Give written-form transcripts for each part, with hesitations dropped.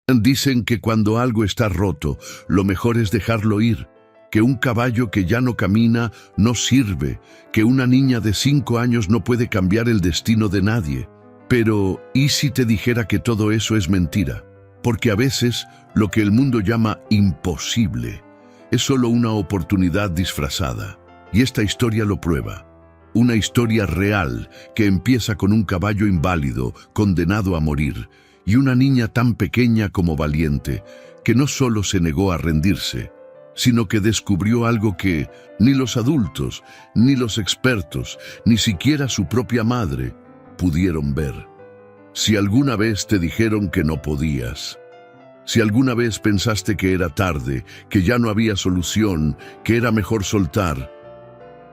Dicen que cuando algo está roto, lo mejor es dejarlo ir, que un caballo que ya no camina no sirve, que una niña de 5 años no puede cambiar el destino de nadie. Pero, ¿y si te dijera que todo eso es mentira? Porque a veces lo que el mundo llama imposible es solo una oportunidad disfrazada. Y esta historia lo prueba. Una historia real que empieza con un caballo inválido, condenado a morir, y una niña tan pequeña como valiente, que no solo se negó a rendirse, sino que descubrió algo que ni los adultos, ni los expertos, ni siquiera su propia madre pudieron ver. Si alguna vez te dijeron que no podías, si alguna vez pensaste que era tarde, que ya no había solución, que era mejor soltar,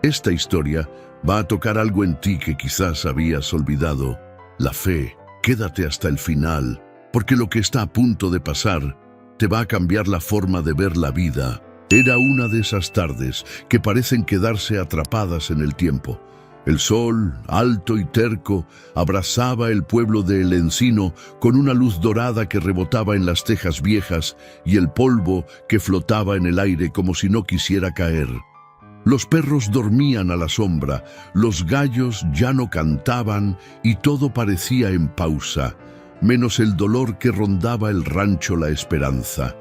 esta historia va a tocar algo en ti que quizás habías olvidado: la fe. Quédate hasta el final, porque lo que está a punto de pasar te va a cambiar la forma de ver la vida. Era una de esas tardes que parecen quedarse atrapadas en el tiempo. El sol, alto y terco, abrazaba el pueblo de El Encino con una luz dorada que rebotaba en las tejas viejas y el polvo que flotaba en el aire como si no quisiera caer. Los perros dormían a la sombra, los gallos ya no cantaban y todo parecía en pausa, menos el dolor que rondaba el rancho La Esperanza.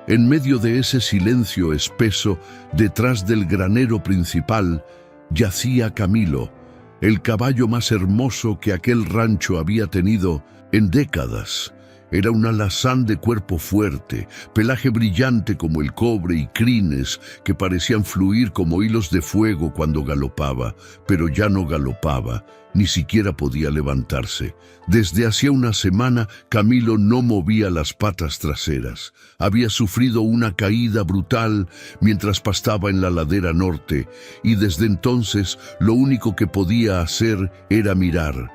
En medio de ese silencio espeso, detrás del granero principal, yacía Camilo, el caballo más hermoso que aquel rancho había tenido en décadas. Era un alazán de cuerpo fuerte, pelaje brillante como el cobre y crines que parecían fluir como hilos de fuego cuando galopaba, pero ya no galopaba, ni siquiera podía levantarse. Desde hacía una semana, Camilo no movía las patas traseras. Había sufrido una caída brutal mientras pastaba en la ladera norte, y desde entonces lo único que podía hacer era mirar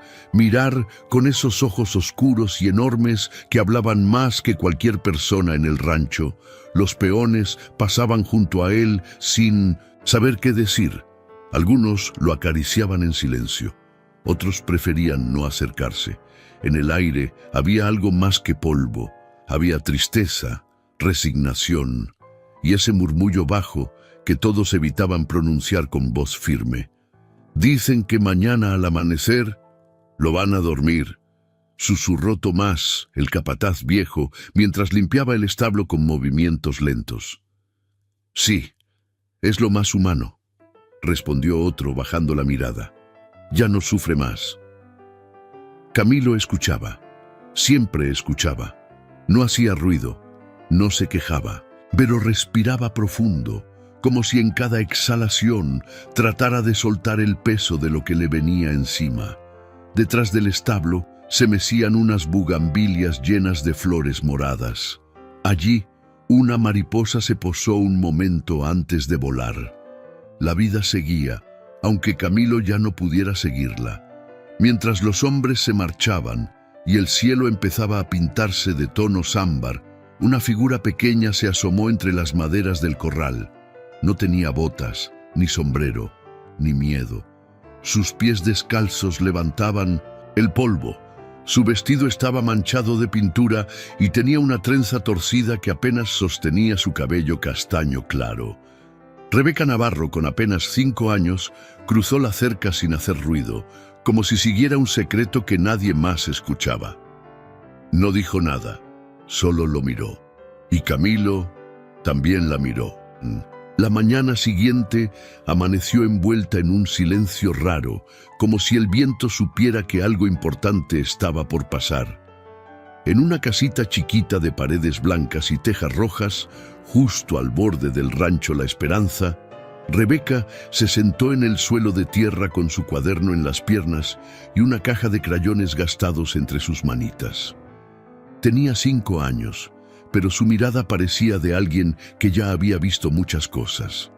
con esos ojos oscuros y enormes que hablaban más que cualquier persona en el rancho. Los peones pasaban junto a él sin saber qué decir. Algunos lo acariciaban en silencio. Otros preferían no acercarse. En el aire había algo más que polvo. Había tristeza, resignación y ese murmullo bajo que todos evitaban pronunciar con voz firme. Dicen que mañana al amanecer lo van a dormir, susurró Tomás, el capataz viejo, mientras limpiaba el establo con movimientos lentos. Sí, es lo más humano, respondió otro bajando la mirada. Ya no sufre más. Camilo escuchaba, siempre escuchaba. No hacía ruido, no se quejaba, pero respiraba profundo, como si en cada exhalación tratara de soltar el peso de lo que le venía encima. Detrás del establo se mecían unas bugambilias llenas de flores moradas. Allí, una mariposa se posó un momento antes de volar. La vida seguía, aunque Camilo ya no pudiera seguirla. Mientras los hombres se marchaban y el cielo empezaba a pintarse de tonos ámbar, una figura pequeña se asomó entre las maderas del corral. No tenía botas, ni sombrero, ni miedo. Sus pies descalzos levantaban el polvo. Su vestido estaba manchado de pintura y tenía una trenza torcida que apenas sostenía su cabello castaño claro. Rebeca Navarro, con apenas 5 años, cruzó la cerca sin hacer ruido, como si siguiera un secreto que nadie más escuchaba. No dijo nada, solo lo miró. Y Camilo también la miró. La mañana siguiente amaneció envuelta en un silencio raro, como si el viento supiera que algo importante estaba por pasar. En una casita chiquita de paredes blancas y tejas rojas, justo al borde del rancho La Esperanza, Rebeca se sentó en el suelo de tierra con su cuaderno en las piernas y una caja de crayones gastados entre sus manitas. Tenía 5 años, pero su mirada parecía de alguien que ya había visto muchas cosas.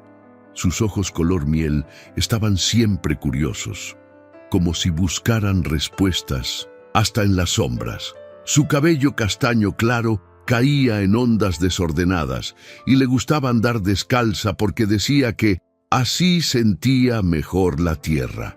Sus ojos color miel estaban siempre curiosos, como si buscaran respuestas hasta en las sombras. Su cabello castaño claro caía en ondas desordenadas y le gustaba andar descalza porque decía que así sentía mejor la tierra.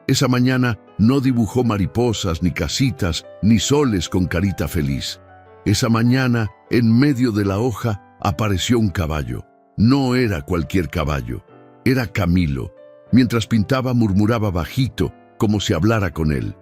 Esa mañana no dibujó mariposas, ni casitas, ni soles con carita feliz. Esa mañana, en medio de la hoja, apareció un caballo. No era cualquier caballo, era Camilo. Mientras pintaba, murmuraba bajito, como si hablara con él.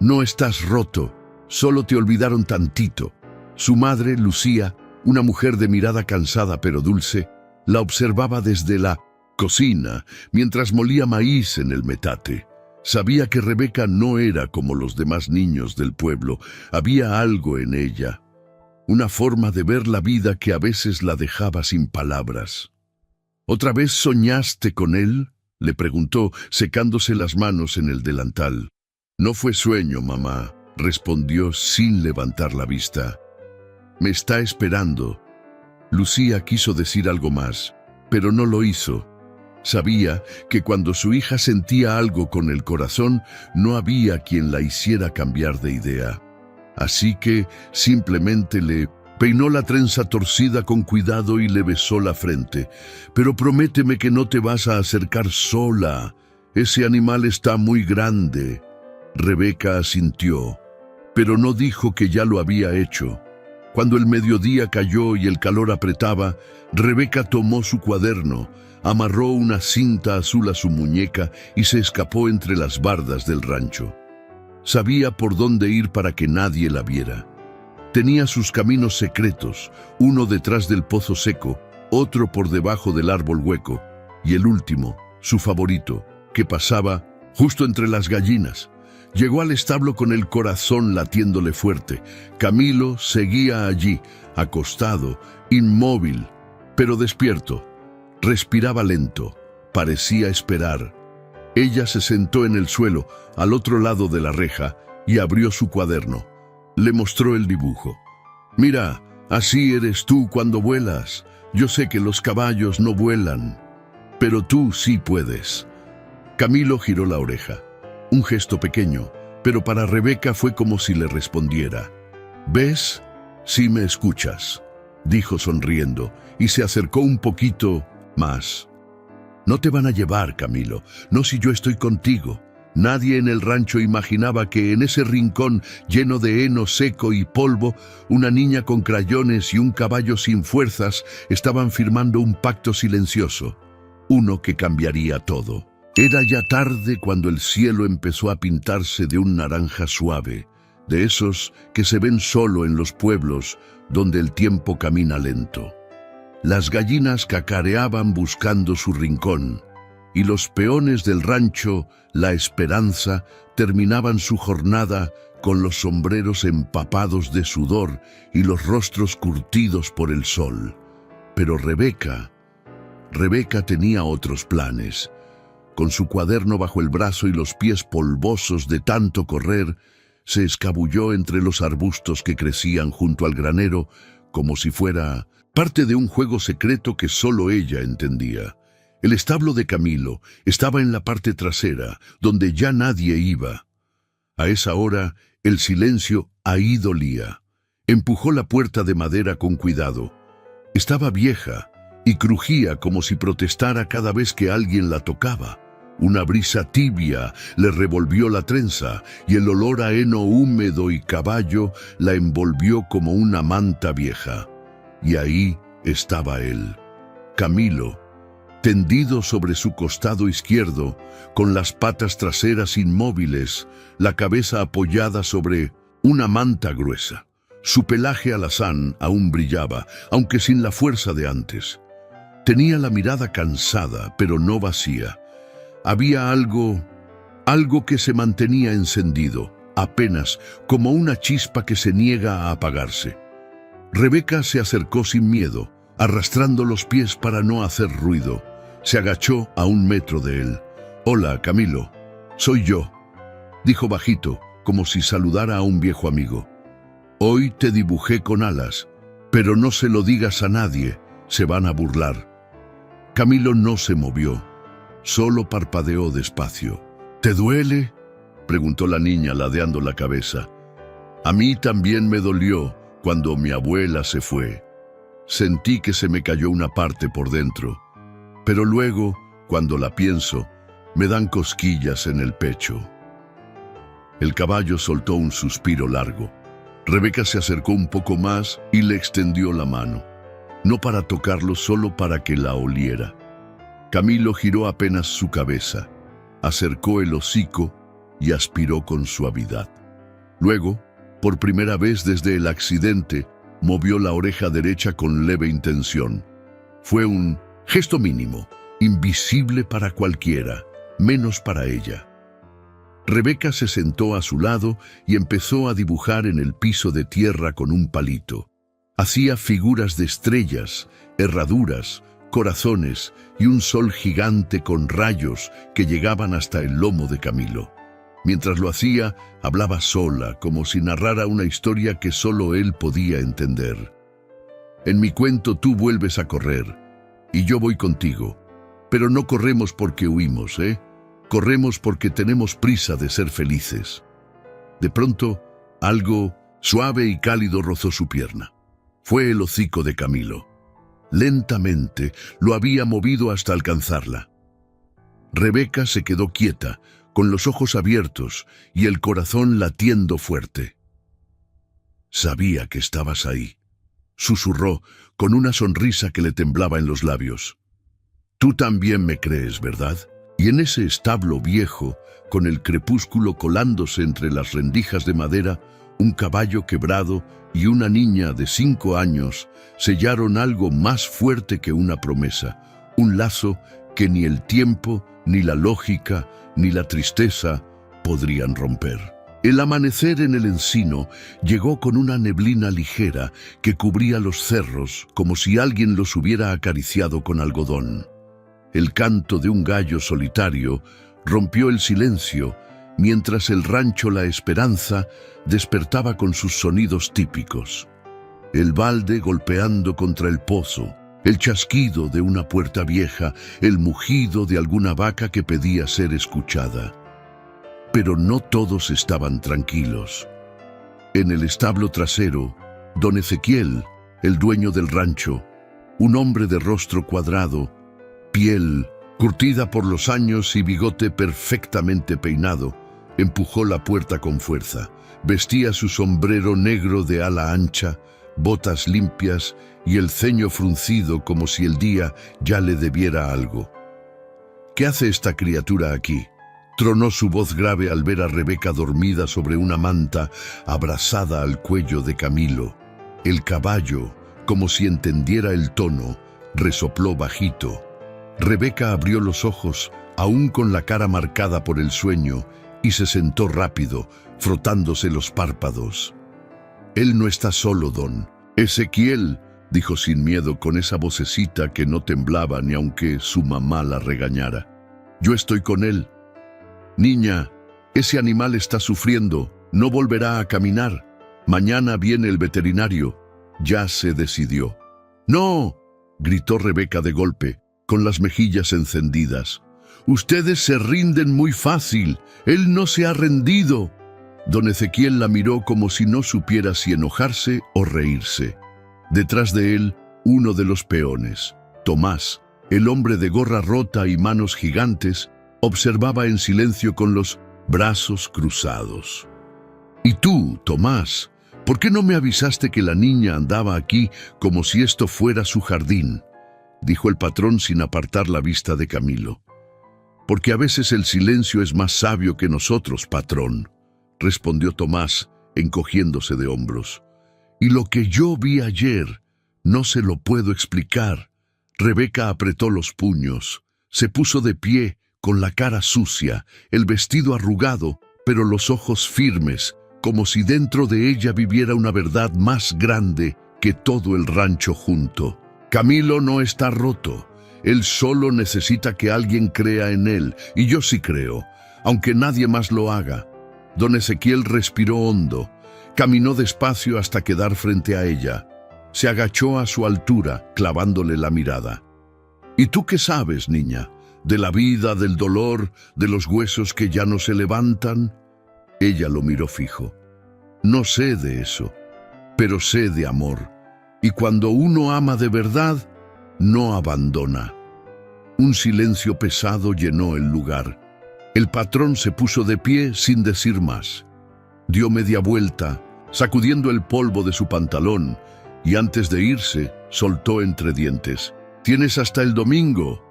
«No estás roto, solo te olvidaron tantito». Su madre, Lucía, una mujer de mirada cansada pero dulce, la observaba desde la cocina mientras molía maíz en el metate. Sabía que Rebeca no era como los demás niños del pueblo. Había algo en ella, una forma de ver la vida que a veces la dejaba sin palabras. «¿Otra vez soñaste con él?», le preguntó, secándose las manos en el delantal. «No fue sueño, mamá», respondió sin levantar la vista. «Me está esperando». Lucía quiso decir algo más, pero no lo hizo. Sabía que cuando su hija sentía algo con el corazón, no había quien la hiciera cambiar de idea. Así que simplemente le peinó la trenza torcida con cuidado y le besó la frente. «Pero prométeme que no te vas a acercar sola. Ese animal está muy grande». Rebeca asintió, pero no dijo que ya lo había hecho. Cuando el mediodía cayó y el calor apretaba, Rebeca tomó su cuaderno, amarró una cinta azul a su muñeca y se escapó entre las bardas del rancho. Sabía por dónde ir para que nadie la viera. Tenía sus caminos secretos, uno detrás del pozo seco, otro por debajo del árbol hueco, y el último, su favorito, que pasaba justo entre las gallinas. Llegó al establo con el corazón latiéndole fuerte. Camilo seguía allí, acostado, inmóvil, pero despierto. Respiraba lento, parecía esperar. Ella se sentó en el suelo, al otro lado de la reja, y abrió su cuaderno. Le mostró el dibujo. «Mira, así eres tú cuando vuelas. Yo sé que los caballos no vuelan, pero tú sí puedes». Camilo giró la oreja. Un gesto pequeño, pero para Rebeca fue como si le respondiera. «¿Ves? Sí me escuchas», dijo sonriendo, y se acercó un poquito más. «No te van a llevar, Camilo, no si yo estoy contigo». Nadie en el rancho imaginaba que en ese rincón lleno de heno seco y polvo, una niña con crayones y un caballo sin fuerzas estaban firmando un pacto silencioso, uno que cambiaría todo. Era ya tarde cuando el cielo empezó a pintarse de un naranja suave, de esos que se ven solo en los pueblos donde el tiempo camina lento. Las gallinas cacareaban buscando su rincón, y los peones del rancho, la esperanza, terminaban su jornada con los sombreros empapados de sudor y los rostros curtidos por el sol. Pero Rebeca tenía otros planes. Con su cuaderno bajo el brazo y los pies polvosos de tanto correr, se escabulló entre los arbustos que crecían junto al granero como si fuera parte de un juego secreto que solo ella entendía. El establo de Camilo estaba en la parte trasera, donde ya nadie iba. A esa hora, el silencio ahí dolía. Empujó la puerta de madera con cuidado. Estaba vieja y crujía como si protestara cada vez que alguien la tocaba. Una brisa tibia le revolvió la trenza y el olor a heno húmedo y caballo la envolvió como una manta vieja. Y ahí estaba él, Camilo, tendido sobre su costado izquierdo, con las patas traseras inmóviles, la cabeza apoyada sobre una manta gruesa. Su pelaje alazán aún brillaba, aunque sin la fuerza de antes. Tenía la mirada cansada, pero no vacía. Había algo que se mantenía encendido, apenas como una chispa que se niega a apagarse. Rebeca se acercó sin miedo, arrastrando los pies para no hacer ruido. Se agachó a 1 metro de él. «Hola, Camilo, soy yo», dijo bajito, como si saludara a un viejo amigo. «Hoy te dibujé con alas, pero no se lo digas a nadie, se van a burlar». Camilo no se movió, solo parpadeó despacio. «¿Te duele?», preguntó la niña ladeando la cabeza. «A mí también me dolió cuando mi abuela se fue. Sentí que se me cayó una parte por dentro, pero luego, cuando la pienso, me dan cosquillas en el pecho». El caballo soltó un suspiro largo. Rebeca se acercó un poco más y le extendió la mano, no para tocarlo, solo para que la oliera. Camilo giró apenas su cabeza, acercó el hocico y aspiró con suavidad. Luego, por primera vez desde el accidente, movió la oreja derecha con leve intención. Fue un gesto mínimo, invisible para cualquiera, menos para ella. Rebeca se sentó a su lado y empezó a dibujar en el piso de tierra con un palito. Hacía figuras de estrellas, herraduras, corazones y un sol gigante con rayos que llegaban hasta el lomo de Camilo. Mientras lo hacía, hablaba sola, como si narrara una historia que solo él podía entender. En mi cuento tú vuelves a correr, y yo voy contigo. Pero no corremos porque huimos, ¿eh? Corremos porque tenemos prisa de ser felices. De pronto, algo suave y cálido rozó su pierna. Fue el hocico de Camilo. Lentamente lo había movido hasta alcanzarla. Rebeca se quedó quieta, con los ojos abiertos y el corazón latiendo fuerte. Sabía que estabas ahí, susurró con una sonrisa que le temblaba en los labios. Tú también me crees, ¿verdad? Y en ese establo viejo, con el crepúsculo colándose entre las rendijas de madera, un caballo quebrado y una niña de 5 años sellaron algo más fuerte que una promesa, un lazo que ni el tiempo, ni la lógica, ni la tristeza podrían romper. El amanecer en el encino llegó con una neblina ligera que cubría los cerros como si alguien los hubiera acariciado con algodón. El canto de un gallo solitario rompió el silencio mientras el rancho La Esperanza despertaba con sus sonidos típicos. El balde golpeando contra el pozo, el chasquido de una puerta vieja, el mugido de alguna vaca que pedía ser escuchada. Pero no todos estaban tranquilos. En el establo trasero, don Ezequiel, el dueño del rancho, un hombre de rostro cuadrado, piel curtida por los años y bigote perfectamente peinado, empujó la puerta con fuerza. Vestía su sombrero negro de ala ancha, botas limpias y el ceño fruncido como si el día ya le debiera algo. ¿Qué hace esta criatura aquí?, tronó su voz grave al ver a Rebeca dormida sobre una manta, abrazada al cuello de Camilo. El caballo, como si entendiera el tono, resopló bajito. Rebeca abrió los ojos, aún con la cara marcada por el sueño, y se sentó rápido, frotándose los párpados. Él no está solo, don Ezequiel, dijo sin miedo con esa vocecita que no temblaba ni aunque su mamá la regañara. Yo estoy con él. Niña, ese animal está sufriendo, no volverá a caminar. Mañana viene el veterinario. Ya se decidió. ¡No!, gritó Rebeca de golpe, con las mejillas encendidas. Ustedes se rinden muy fácil. Él no se ha rendido. Don Ezequiel la miró como si no supiera si enojarse o reírse. Detrás de él, uno de los peones, Tomás, el hombre de gorra rota y manos gigantes, observaba en silencio con los brazos cruzados. «¿Y tú, Tomás, por qué no me avisaste que la niña andaba aquí como si esto fuera su jardín?», dijo el patrón sin apartar la vista de Camilo. «Porque a veces el silencio es más sabio que nosotros, patrón», respondió Tomás, encogiéndose de hombros. «Y lo que yo vi ayer, no se lo puedo explicar». Rebeca apretó los puños, se puso de pie, con la cara sucia, el vestido arrugado, pero los ojos firmes, como si dentro de ella viviera una verdad más grande que todo el rancho junto. Camilo no está roto. Él solo necesita que alguien crea en él, y yo sí creo, aunque nadie más lo haga. Don Ezequiel respiró hondo, caminó despacio hasta quedar frente a ella. Se agachó a su altura, clavándole la mirada. «¿Y tú qué sabes, niña? ¿De la vida, del dolor, de los huesos que ya no se levantan?». Ella lo miró fijo. «No sé de eso, pero sé de amor. Y cuando uno ama de verdad, no abandona». Un silencio pesado llenó el lugar. El patrón se puso de pie sin decir más. Dio media vuelta, sacudiendo el polvo de su pantalón, y antes de irse, soltó entre dientes: «Tienes hasta el domingo».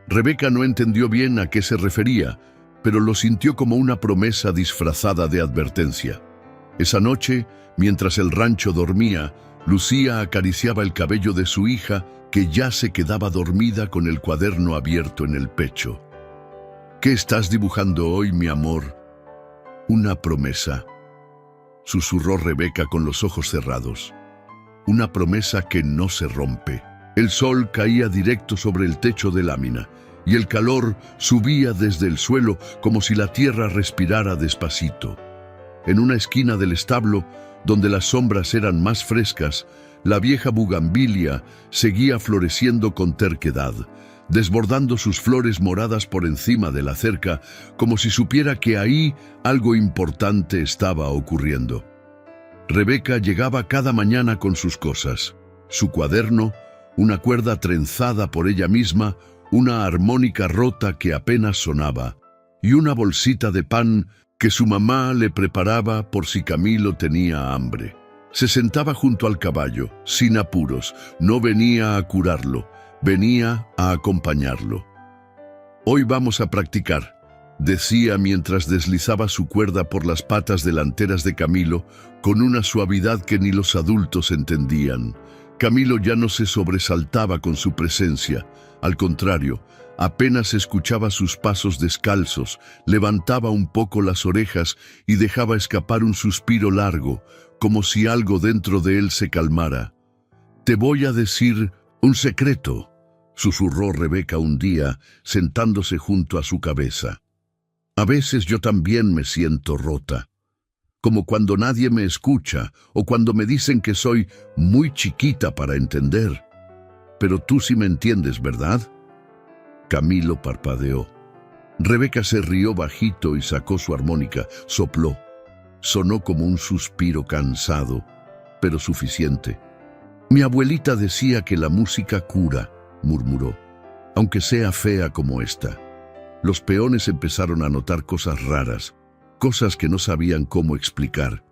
Rebeca no entendió bien a qué se refería, pero lo sintió como una promesa disfrazada de advertencia. Esa noche, mientras el rancho dormía, Lucía acariciaba el cabello de su hija, que ya se quedaba dormida con el cuaderno abierto en el pecho. «¿Qué estás dibujando hoy, mi amor?» «Una promesa», susurró Rebeca con los ojos cerrados. «Una promesa que no se rompe». El sol caía directo sobre el techo de lámina, y el calor subía desde el suelo como si la tierra respirara despacito. En una esquina del establo, donde las sombras eran más frescas, la vieja bugambilia seguía floreciendo con terquedad, desbordando sus flores moradas por encima de la cerca, como si supiera que ahí algo importante estaba ocurriendo. Rebeca llegaba cada mañana con sus cosas: su cuaderno, una cuerda trenzada por ella misma, una armónica rota que apenas sonaba, y una bolsita de pan que su mamá le preparaba por si Camilo tenía hambre. Se sentaba junto al caballo, sin apuros. No venía a curarlo, venía a acompañarlo. «Hoy vamos a practicar», decía mientras deslizaba su cuerda por las patas delanteras de Camilo, con una suavidad que ni los adultos entendían. Camilo ya no se sobresaltaba con su presencia. Al contrario, apenas escuchaba sus pasos descalzos, levantaba un poco las orejas y dejaba escapar un suspiro largo, como si algo dentro de él se calmara. «Te voy a decir un secreto», susurró Rebeca un día, sentándose junto a su cabeza. «A veces yo también me siento rota, como cuando nadie me escucha o cuando me dicen que soy muy chiquita para entender. Pero tú sí me entiendes, ¿verdad?» Camilo parpadeó. Rebeca se rió bajito y sacó su armónica. Sopló. Sonó como un suspiro cansado, pero suficiente. «Mi abuelita decía que la música cura», murmuró, «aunque sea fea como esta». Los peones empezaron a notar cosas raras, cosas que no sabían cómo explicar.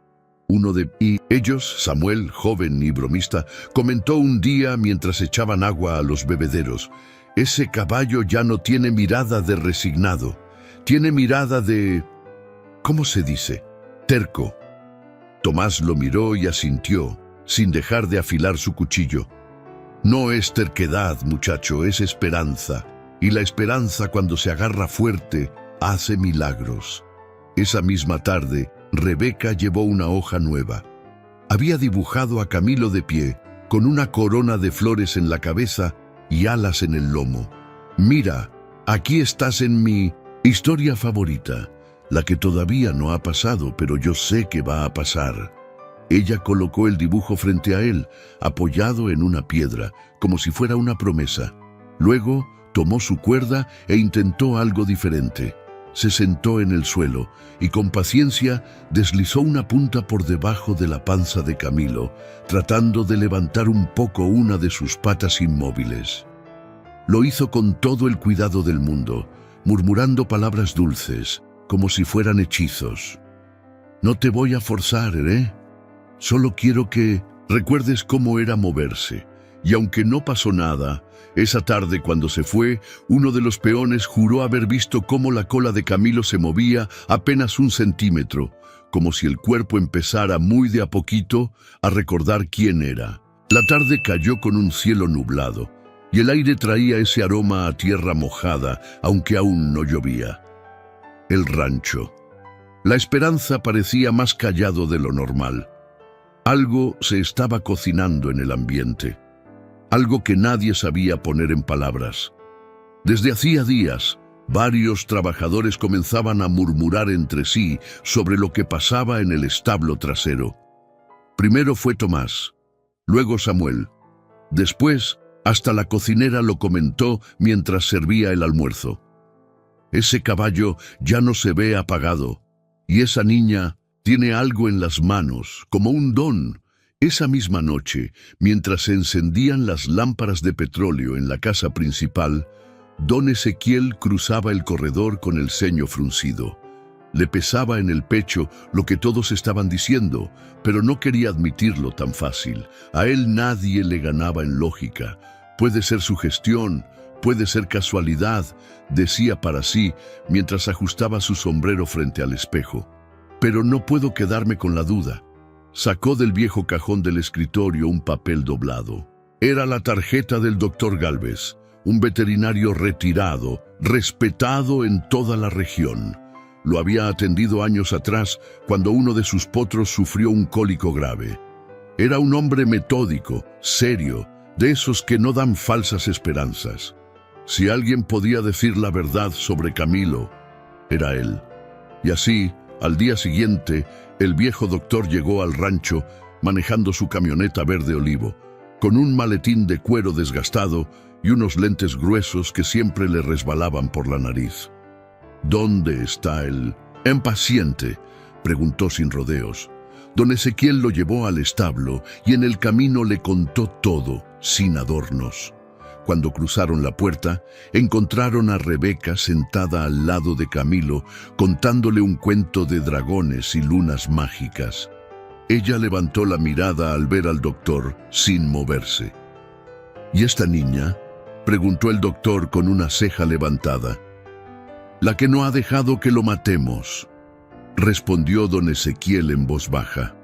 Uno de ellos, Samuel, joven y bromista, comentó un día mientras echaban agua a los bebederos: «Ese caballo ya no tiene mirada de resignado, tiene mirada de... ¿cómo se dice? Terco». Tomás lo miró y asintió, sin dejar de afilar su cuchillo. «No es terquedad, muchacho, es esperanza. Y la esperanza, cuando se agarra fuerte, hace milagros». Esa misma tarde, Rebeca llevó una hoja nueva. Había dibujado a Camilo de pie, con una corona de flores en la cabeza y alas en el lomo. «Mira, aquí estás en mi historia favorita, la que todavía no ha pasado, pero yo sé que va a pasar». Ella colocó el dibujo frente a él, apoyado en una piedra, como si fuera una promesa. Luego tomó su cuerda e intentó algo diferente. Se sentó en el suelo y con paciencia deslizó una punta por debajo de la panza de Camilo, tratando de levantar un poco una de sus patas inmóviles. Lo hizo con todo el cuidado del mundo, murmurando palabras dulces, como si fueran hechizos. «No te voy a forzar, ¿eh? Solo quiero que recuerdes cómo era moverse». Y aunque no pasó nada, esa tarde cuando se fue, uno de los peones juró haber visto cómo la cola de Camilo se movía apenas 1 centímetro, como si el cuerpo empezara muy de a poquito a recordar quién era. La tarde cayó con un cielo nublado, y el aire traía ese aroma a tierra mojada, aunque aún no llovía. El rancho. La esperanza parecía más callado de lo normal. Algo se estaba cocinando en el ambiente. Algo que nadie sabía poner en palabras. Desde hacía días, varios trabajadores comenzaban a murmurar entre sí sobre lo que pasaba en el establo trasero. Primero fue Tomás, luego Samuel. Después, hasta la cocinera lo comentó mientras servía el almuerzo. Ese caballo ya no se ve apagado, y esa niña tiene algo en las manos, como un don. Esa misma noche, mientras se encendían las lámparas de petróleo en la casa principal, don Ezequiel cruzaba el corredor con el ceño fruncido. Le pesaba en el pecho lo que todos estaban diciendo, pero no quería admitirlo tan fácil. A él nadie le ganaba en lógica. Puede ser sugestión, puede ser casualidad, decía para sí mientras ajustaba su sombrero frente al espejo. Pero no puedo quedarme con la duda. Sacó del viejo cajón del escritorio un papel doblado. Era la tarjeta del doctor Gálvez, un veterinario retirado, respetado en toda la región. Lo había atendido años atrás cuando uno de sus potros sufrió un cólico grave. Era un hombre metódico, serio, de esos que no dan falsas esperanzas. Si alguien podía decir la verdad sobre Camilo, era él. Y así, al día siguiente, el viejo doctor llegó al rancho manejando su camioneta verde olivo, con un maletín de cuero desgastado y unos lentes gruesos que siempre le resbalaban por la nariz. ¿Dónde está el impaciente?, preguntó sin rodeos. Don Ezequiel lo llevó al establo y en el camino le contó todo, sin adornos. Cuando cruzaron la puerta, encontraron a Rebeca sentada al lado de Camilo, contándole un cuento de dragones y lunas mágicas. Ella levantó la mirada al ver al doctor, sin moverse. ¿Y esta niña?, preguntó el doctor con una ceja levantada. La que no ha dejado que lo matemos, respondió don Ezequiel en voz baja.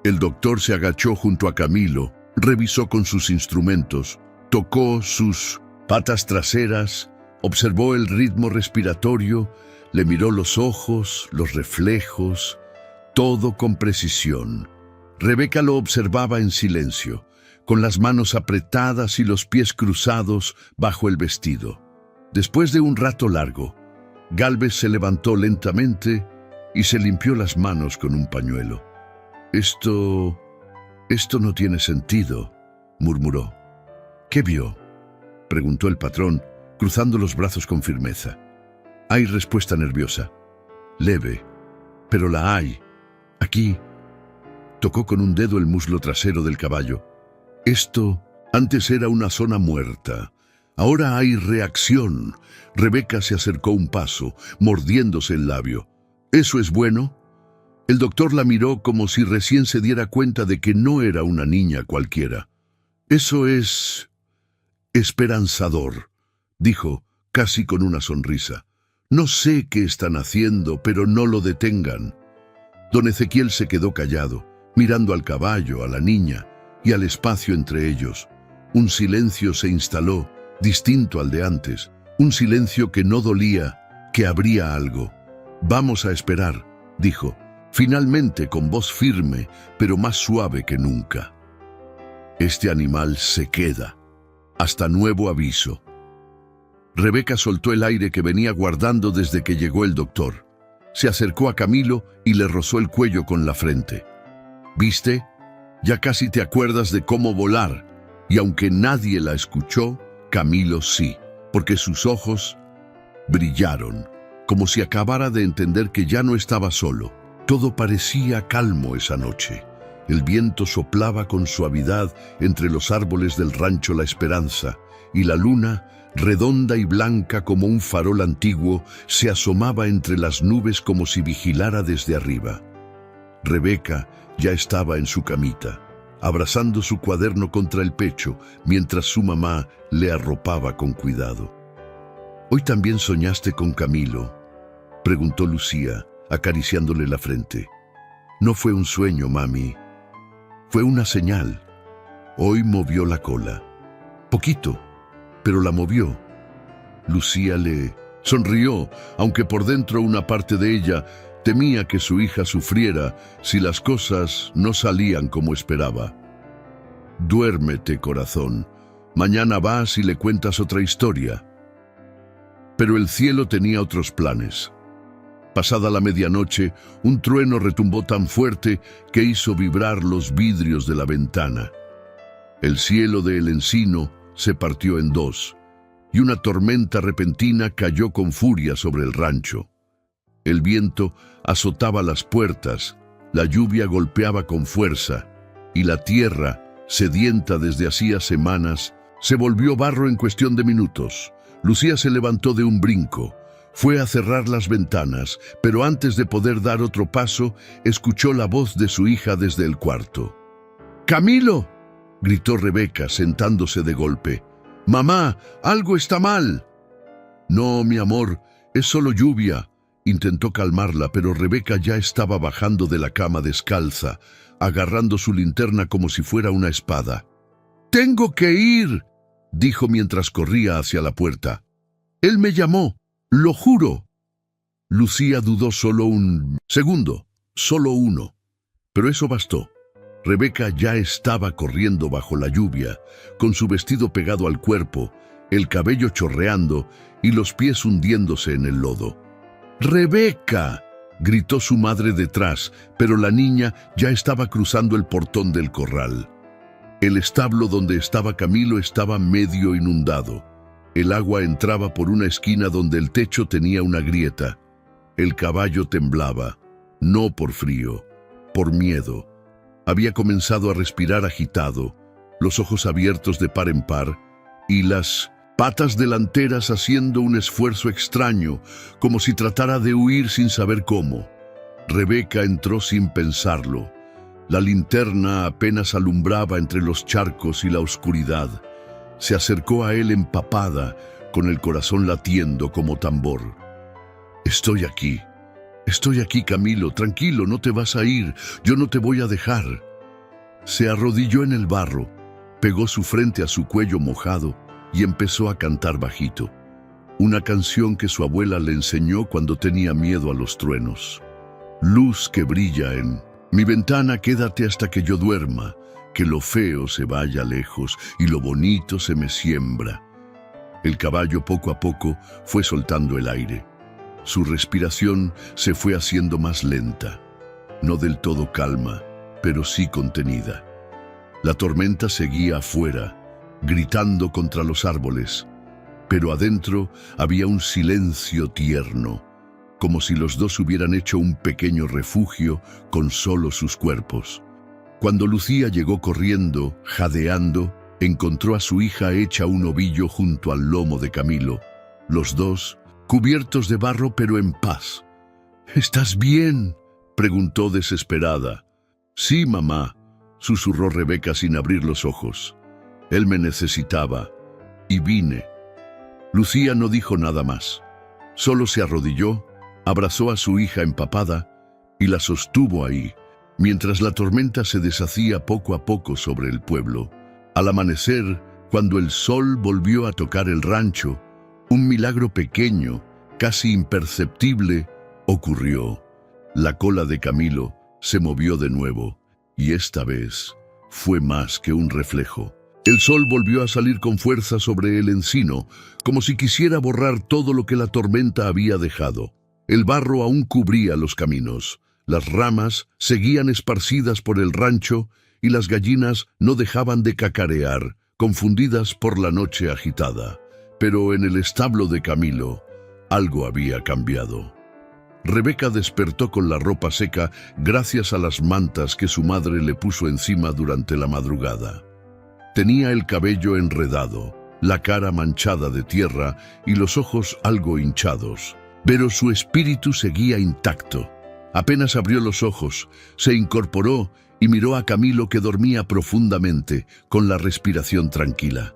El doctor se agachó junto a Camilo, revisó con sus instrumentos, tocó sus patas traseras, observó el ritmo respiratorio, le miró los ojos, los reflejos, todo con precisión. Rebeca lo observaba en silencio, con las manos apretadas y los pies cruzados bajo el vestido. Después de un rato largo, Gálvez se levantó lentamente y se limpió las manos con un pañuelo. Esto no tiene sentido, murmuró. ¿Qué vio?, preguntó el patrón, cruzando los brazos con firmeza. Hay respuesta nerviosa. Leve, pero la hay. Aquí. Tocó con un dedo el muslo trasero del caballo. Esto antes era una zona muerta. Ahora hay reacción. Rebeca se acercó un paso, mordiéndose el labio. ¿Eso es bueno? El doctor la miró como si recién se diera cuenta de que no era una niña cualquiera. Eso es esperanzador, dijo, casi con una sonrisa. No sé qué están haciendo, pero no lo detengan. Don Ezequiel se quedó callado, mirando al caballo, a la niña y al espacio entre ellos. Un silencio se instaló, distinto al de antes, un silencio que no dolía, que habría algo. Vamos a esperar, dijo, finalmente con voz firme, pero más suave que nunca. Este animal se queda, hasta nuevo aviso. Rebeca soltó el aire que venía guardando desde que llegó el doctor. Se acercó a Camilo y le rozó el cuello con la frente. ¿Viste? Ya casi te acuerdas de cómo volar. Y aunque nadie la escuchó, Camilo sí, porque sus ojos brillaron, como si acabara de entender que ya no estaba solo. Todo parecía calmo esa noche. El viento soplaba con suavidad entre los árboles del rancho La Esperanza, y la luna, redonda y blanca como un farol antiguo, se asomaba entre las nubes como si vigilara desde arriba. Rebeca ya estaba en su camita, abrazando su cuaderno contra el pecho, mientras su mamá le arropaba con cuidado. ¿Hoy también soñaste con Camilo?, preguntó Lucía, acariciándole la frente. No fue un sueño, mami. Fue una señal. Hoy movió la cola. Poquito, pero la movió. Lucía le sonrió, aunque por dentro una parte de ella temía que su hija sufriera si las cosas no salían como esperaba. Duérmete, corazón. Mañana vas y le cuentas otra historia. Pero el cielo tenía otros planes. Pasada la medianoche, un trueno retumbó tan fuerte que hizo vibrar los vidrios de la ventana. El cielo de El Encino se partió en dos, y una tormenta repentina cayó con furia sobre el rancho. El viento azotaba las puertas, la lluvia golpeaba con fuerza, y la tierra, sedienta desde hacía semanas, se volvió barro en cuestión de minutos. Lucía se levantó de un brinco. Fue a cerrar las ventanas, pero antes de poder dar otro paso, escuchó la voz de su hija desde el cuarto. ¡Camilo!, gritó Rebeca, sentándose de golpe. ¡Mamá, algo está mal! No, mi amor, es solo lluvia. Intentó calmarla, pero Rebeca ya estaba bajando de la cama descalza, agarrando su linterna como si fuera una espada. «¡Tengo que ir!», dijo mientras corría hacia la puerta. «Él me llamó, lo juro». Lucía dudó solo un segundo, solo uno, pero eso bastó. Rebeca ya estaba corriendo bajo la lluvia, con su vestido pegado al cuerpo, el cabello chorreando y los pies hundiéndose en el lodo. «¡Rebeca!», gritó su madre detrás, pero la niña ya estaba cruzando el portón del corral. El establo donde estaba Camilo estaba medio inundado. El agua entraba por una esquina donde el techo tenía una grieta. El caballo temblaba, no por frío, por miedo. Había comenzado a respirar agitado, los ojos abiertos de par en par, y las patas delanteras haciendo un esfuerzo extraño, como si tratara de huir sin saber cómo. Rebeca entró sin pensarlo. La linterna apenas alumbraba entre los charcos y la oscuridad. Se acercó a él empapada, con el corazón latiendo como tambor. Estoy aquí, Camilo, tranquilo, no te vas a ir, yo no te voy a dejar». Se arrodilló en el barro, pegó su frente a su cuello mojado y empezó a cantar bajito. Una canción que su abuela le enseñó cuando tenía miedo a los truenos. Luz que brilla en mi ventana, quédate hasta que yo duerma, que lo feo se vaya lejos y lo bonito se me siembra. El caballo poco a poco fue soltando el aire. Su respiración se fue haciendo más lenta, no del todo calma, pero sí contenida. La tormenta seguía afuera, gritando contra los árboles, pero adentro había un silencio tierno, como si los dos hubieran hecho un pequeño refugio con solo sus cuerpos. Cuando Lucía llegó corriendo, jadeando, encontró a su hija hecha un ovillo junto al lomo de Camilo, los dos cubiertos de barro pero en paz. «¿Estás bien?», preguntó desesperada. «Sí, mamá», susurró Rebeca sin abrir los ojos. «Él me necesitaba y vine». Lucía no dijo nada más. Solo se arrodilló, abrazó a su hija empapada y la sostuvo ahí, mientras la tormenta se deshacía poco a poco sobre el pueblo. Al amanecer, cuando el sol volvió a tocar el rancho, un milagro pequeño, casi imperceptible, ocurrió. La cola de Camilo se movió de nuevo, y esta vez fue más que un reflejo. El sol volvió a salir con fuerza sobre el encino, como si quisiera borrar todo lo que la tormenta había dejado. El barro aún cubría los caminos, las ramas seguían esparcidas por el rancho y las gallinas no dejaban de cacarear, confundidas por la noche agitada. Pero en el establo de Camilo, algo había cambiado. Rebeca despertó con la ropa seca gracias a las mantas que su madre le puso encima durante la madrugada. Tenía el cabello enredado, la cara manchada de tierra y los ojos algo hinchados, pero su espíritu seguía intacto. Apenas abrió los ojos, se incorporó y miró a Camilo, que dormía profundamente, con la respiración tranquila.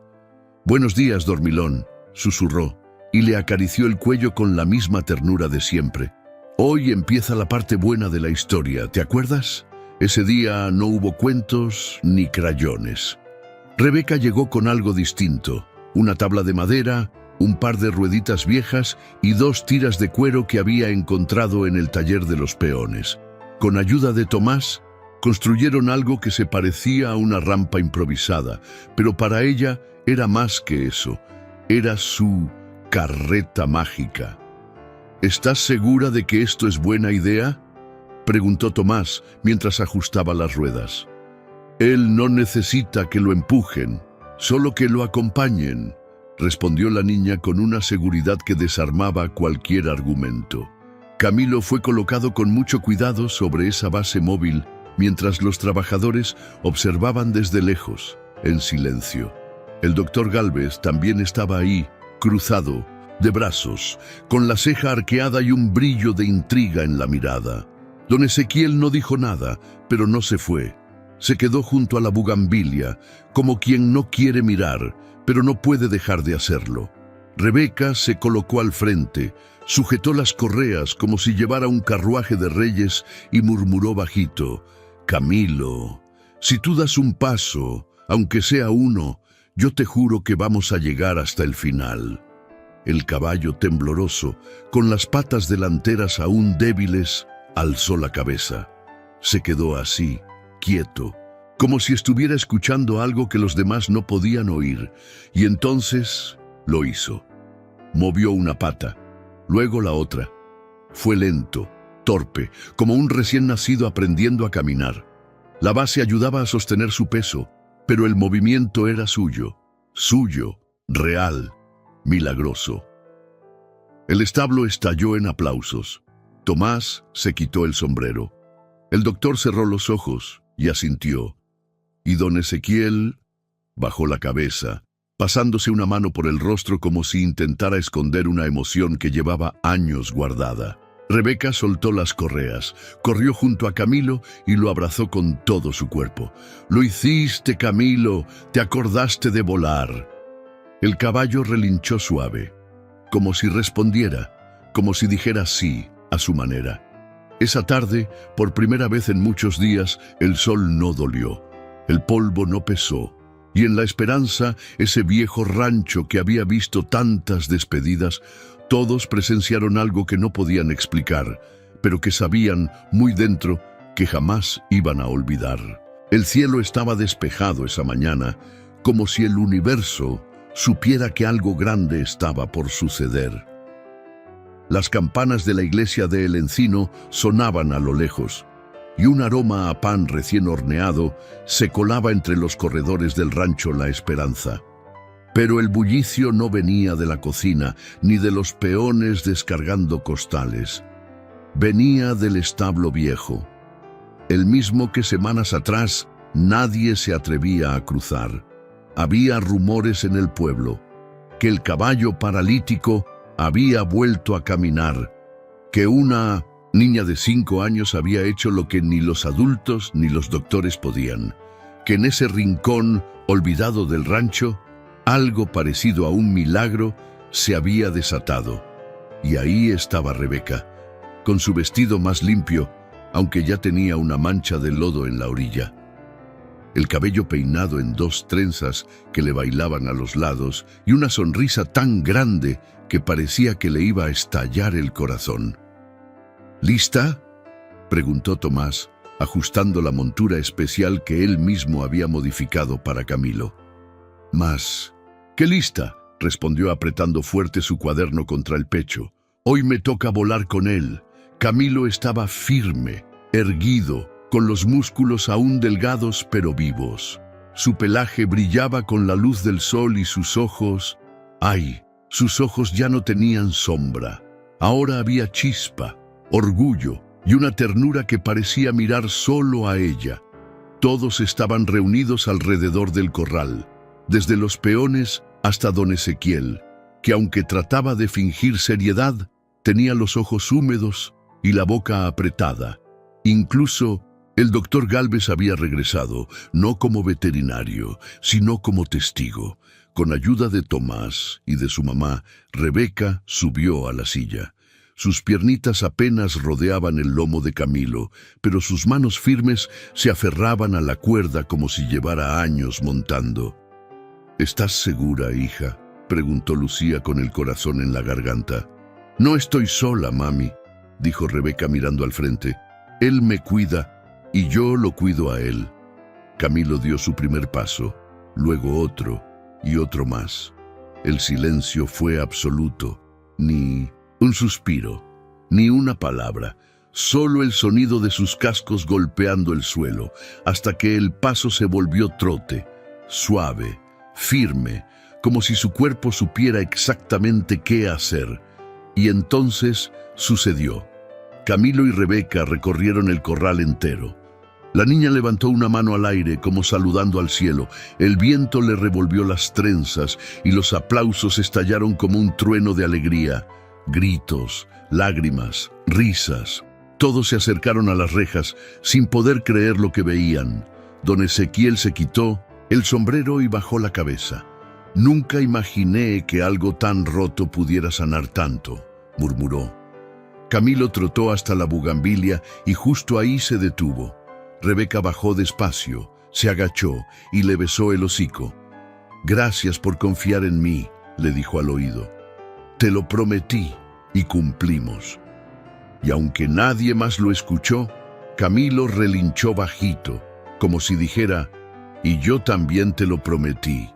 «Buenos días, dormilón», susurró, y le acarició el cuello con la misma ternura de siempre. «Hoy empieza la parte buena de la historia, ¿te acuerdas? Ese día no hubo cuentos ni crayones». Rebeca llegó con algo distinto, una tabla de madera, un par de rueditas viejas y 2 tiras de cuero que había encontrado en el taller de los peones. Con ayuda de Tomás, construyeron algo que se parecía a una rampa improvisada, pero para ella era más que eso, era su carreta mágica. «¿Estás segura de que esto es buena idea?», preguntó Tomás mientras ajustaba las ruedas. «Él no necesita que lo empujen, solo que lo acompañen», respondió la niña con una seguridad que desarmaba cualquier argumento. Camilo fue colocado con mucho cuidado sobre esa base móvil, mientras los trabajadores observaban desde lejos, en silencio. El doctor Gálvez también estaba ahí, cruzado, de brazos, con la ceja arqueada y un brillo de intriga en la mirada. Don Ezequiel no dijo nada, pero no se fue. Se quedó junto a la bugambilia, como quien no quiere mirar, pero no puede dejar de hacerlo. Rebeca se colocó al frente, sujetó las correas como si llevara un carruaje de reyes y murmuró bajito: «Camilo, si tú das un paso, aunque sea uno, yo te juro que vamos a llegar hasta el final». El caballo tembloroso, con las patas delanteras aún débiles, alzó la cabeza. Se quedó así, quieto, como si estuviera escuchando algo que los demás no podían oír, y entonces lo hizo. Movió una pata, luego la otra. Fue lento, torpe, como un recién nacido aprendiendo a caminar. La base ayudaba a sostener su peso, pero el movimiento era suyo, real, milagroso. El establo estalló en aplausos. Tomás se quitó el sombrero. El doctor cerró los ojos y asintió. Y don Ezequiel bajó la cabeza, pasándose una mano por el rostro como si intentara esconder una emoción que llevaba años guardada. Rebeca soltó las correas, corrió junto a Camilo y lo abrazó con todo su cuerpo. «Lo hiciste, Camilo, te acordaste de volar». El caballo relinchó suave, como si respondiera, como si dijera sí a su manera. Esa tarde, por primera vez en muchos días, el sol no dolió, el polvo no pesó, y en la esperanza, ese viejo rancho que había visto tantas despedidas, todos presenciaron algo que no podían explicar, pero que sabían muy dentro que jamás iban a olvidar. El cielo estaba despejado esa mañana, como si el universo supiera que algo grande estaba por suceder. Las campanas de la iglesia de El Encino sonaban a lo lejos, y un aroma a pan recién horneado se colaba entre los corredores del rancho La Esperanza. Pero el bullicio no venía de la cocina, ni de los peones descargando costales. Venía del establo viejo, el mismo que semanas atrás nadie se atrevía a cruzar. Había rumores en el pueblo, que el caballo paralítico había vuelto a caminar, que una niña de 5 años había hecho lo que ni los adultos ni los doctores podían, que en ese rincón olvidado del rancho, algo parecido a un milagro se había desatado. Y ahí estaba Rebeca, con su vestido más limpio, aunque ya tenía una mancha de lodo en la orilla. El cabello peinado en 2 trenzas que le bailaban a los lados y una sonrisa tan grande que parecía que le iba a estallar el corazón. «¿Lista?», preguntó Tomás, ajustando la montura especial que él mismo había modificado para Camilo. «Más que lista», respondió apretando fuerte su cuaderno contra el pecho. «Hoy me toca volar con él». Camilo estaba firme, erguido, con los músculos aún delgados pero vivos. Su pelaje brillaba con la luz del sol y sus ojos... ¡ay! Sus ojos ya no tenían sombra. Ahora había chispa, orgullo y una ternura que parecía mirar solo a ella. Todos estaban reunidos alrededor del corral, desde los peones hasta don Ezequiel, que aunque trataba de fingir seriedad, tenía los ojos húmedos y la boca apretada. Incluso el doctor Gálvez había regresado, no como veterinario, sino como testigo. Con ayuda de Tomás y de su mamá, Rebeca subió a la silla. Sus piernitas apenas rodeaban el lomo de Camilo, pero sus manos firmes se aferraban a la cuerda como si llevara años montando. «¿Estás segura, hija?», preguntó Lucía con el corazón en la garganta. «No estoy sola, mami», dijo Rebeca mirando al frente. «Él me cuida y yo lo cuido a él». Camilo dio su primer paso, luego otro y otro más. El silencio fue absoluto, ni un suspiro, ni una palabra, solo el sonido de sus cascos golpeando el suelo, hasta que el paso se volvió trote, suave, firme, como si su cuerpo supiera exactamente qué hacer. Y entonces sucedió. Camilo y Rebeca recorrieron el corral entero. La niña levantó una mano al aire como saludando al cielo. El viento le revolvió las trenzas y los aplausos estallaron como un trueno de alegría. Gritos, lágrimas, risas. Todos se acercaron a las rejas sin poder creer lo que veían. Don Ezequiel se quitó el sombrero y bajó la cabeza. «Nunca imaginé que algo tan roto pudiera sanar tanto», murmuró. Camilo trotó hasta la bugambilia y justo ahí se detuvo. Rebeca bajó despacio, se agachó y le besó el hocico. «Gracias por confiar en mí», le dijo al oído. «Te lo prometí y cumplimos». Y aunque nadie más lo escuchó, Camilo relinchó bajito, como si dijera: «Y yo también te lo prometí,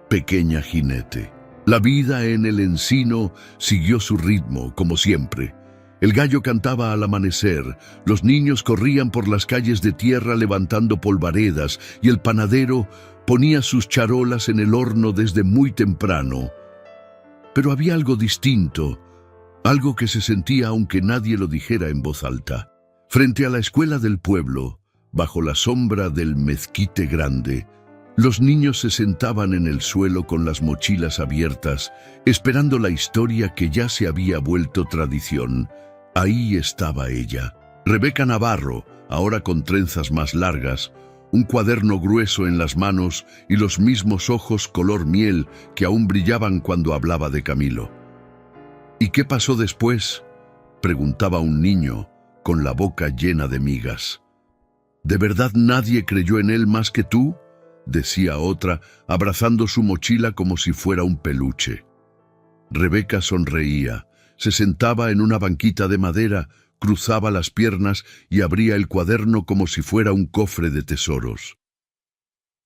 pequeña jinete». La vida en el encino siguió su ritmo, como siempre. El gallo cantaba al amanecer, los niños corrían por las calles de tierra levantando polvaredas y el panadero ponía sus charolas en el horno desde muy temprano. Pero había algo distinto, algo que se sentía aunque nadie lo dijera en voz alta. Frente a la escuela del pueblo, bajo la sombra del mezquite grande, los niños se sentaban en el suelo con las mochilas abiertas, esperando la historia que ya se había vuelto tradición. Ahí estaba ella, Rebeca Navarro, ahora con trenzas más largas, un cuaderno grueso en las manos y los mismos ojos color miel que aún brillaban cuando hablaba de Camilo. «¿Y qué pasó después?», preguntaba un niño, con la boca llena de migas. «¿De verdad nadie creyó en él más que tú?», decía otra, abrazando su mochila como si fuera un peluche. Rebeca sonreía, se sentaba en una banquita de madera, cruzaba las piernas y abría el cuaderno como si fuera un cofre de tesoros.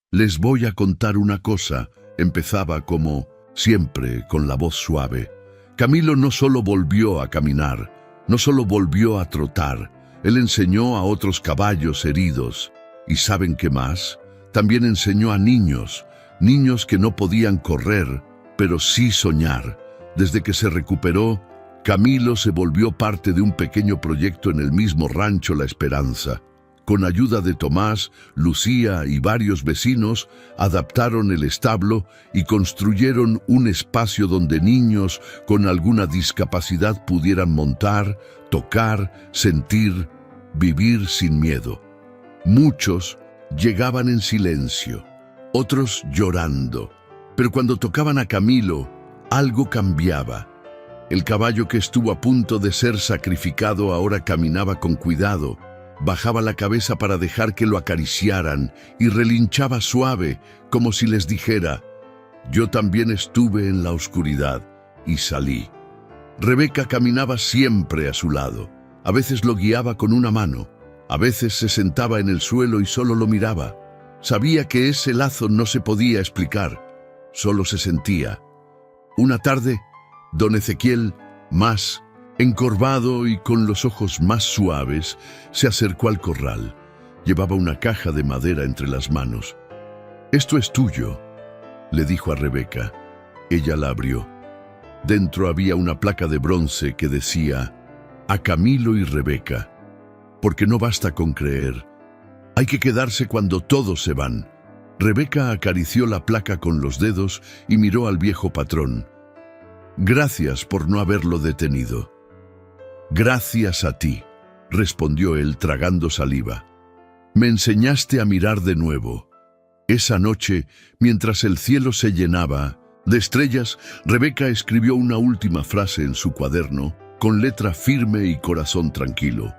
«Les voy a contar una cosa», empezaba como siempre con la voz suave. «Camilo no solo volvió a caminar, no solo volvió a trotar, él enseñó a otros caballos heridos. ¿Y saben qué más? También enseñó a niños, niños que no podían correr, pero sí soñar. Desde que se recuperó, Camilo se volvió parte de un pequeño proyecto en el mismo rancho La Esperanza. Con ayuda de Tomás, Lucía y varios vecinos, adaptaron el establo y construyeron un espacio donde niños con alguna discapacidad pudieran montar, tocar, sentir, vivir sin miedo. Muchos llegaban en silencio, otros llorando, pero cuando tocaban a Camilo, algo cambiaba. El caballo que estuvo a punto de ser sacrificado ahora caminaba con cuidado, bajaba la cabeza para dejar que lo acariciaran y relinchaba suave, como si les dijera: «Yo también estuve en la oscuridad y salí». Rebeca caminaba siempre a su lado. A veces lo guiaba con una mano, a veces se sentaba en el suelo y solo lo miraba. Sabía que ese lazo no se podía explicar, solo se sentía. Una tarde, don Ezequiel, más encorvado y con los ojos más suaves, se acercó al corral. Llevaba una caja de madera entre las manos. «Esto es tuyo», le dijo a Rebeca. Ella la abrió. Dentro había una placa de bronce que decía: «A Camilo y Rebeca», porque no basta con creer. Hay que quedarse cuando todos se van. Rebeca acarició la placa con los dedos y miró al viejo patrón. «Gracias por no haberlo detenido». «Gracias a ti», respondió él tragando saliva. «Me enseñaste a mirar de nuevo». Esa noche, mientras el cielo se llenaba de estrellas, Rebeca escribió una última frase en su cuaderno, con letra firme y corazón tranquilo.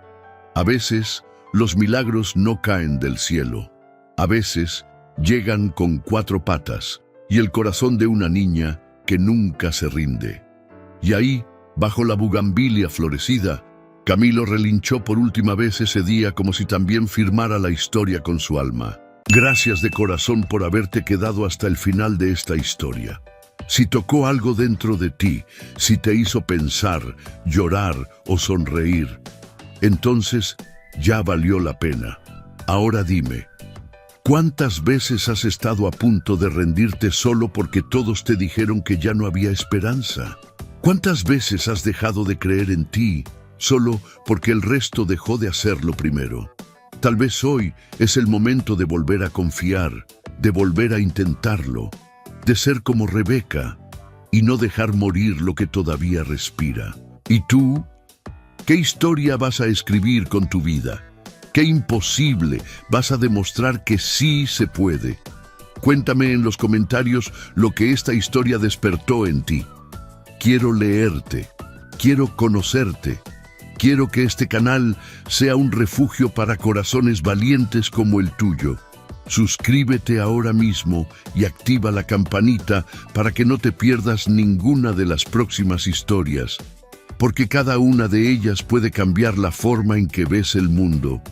A veces, los milagros no caen del cielo. A veces, llegan con 4 patas y el corazón de una niña que nunca se rinde. Y ahí, bajo la bugambilia florecida, Camilo relinchó por última vez ese día como si también firmara la historia con su alma. Gracias de corazón por haberte quedado hasta el final de esta historia. Si tocó algo dentro de ti, si te hizo pensar, llorar o sonreír, entonces ya valió la pena. Ahora dime, ¿cuántas veces has estado a punto de rendirte solo porque todos te dijeron que ya no había esperanza? ¿Cuántas veces has dejado de creer en ti solo porque el resto dejó de hacerlo primero? Tal vez hoy es el momento de volver a confiar, de volver a intentarlo, de ser como Rebeca y no dejar morir lo que todavía respira. ¿Y tú? ¿Qué historia vas a escribir con tu vida? ¿Qué imposible vas a demostrar que sí se puede? Cuéntame en los comentarios lo que esta historia despertó en ti. Quiero leerte, quiero conocerte, quiero que este canal sea un refugio para corazones valientes como el tuyo. Suscríbete ahora mismo y activa la campanita para que no te pierdas ninguna de las próximas historias, porque cada una de ellas puede cambiar la forma en que ves el mundo.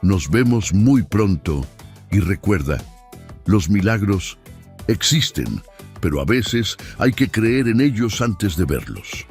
Nos vemos muy pronto y recuerda, los milagros existen, pero a veces hay que creer en ellos antes de verlos.